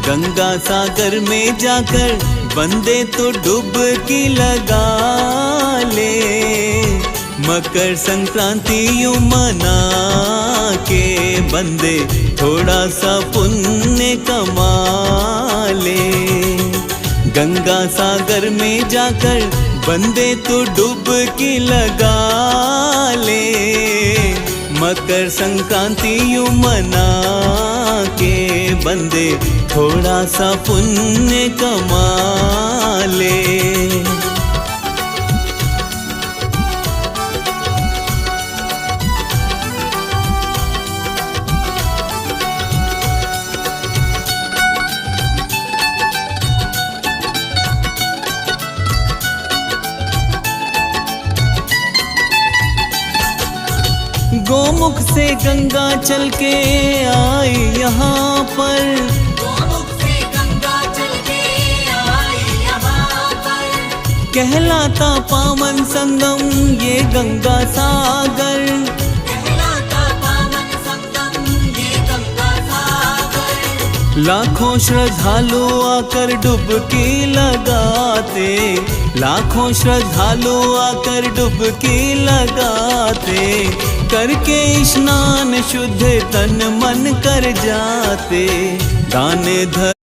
गंगा सागर में जाकर बंदे तो डुबकी लगा ले। मकर संक्रांति यूं मना के बंदे थोड़ा सा पुण्य कमा ले। गंगा सागर में जाकर बंदे तो डुबकी लगा ले। मकर संक्रांति यूं मना के बंदे थोड़ा सा पुण्य कमा ले। गोमुख से गंगा चल के आई यहाँ पर। गोमुख से गंगा चल के आई यहाँ पर। कहलाता पावन संगम ये गंगा सागर। कहलाता पावन संगम ये गंगा सागर। लाखों श्रद्धालु आकर डुबकी लगाते। लाखों श्रद्धालु आकर डुबकी लगाते। करके स्नान शुद्ध तन मन कर जाते। दान धर्म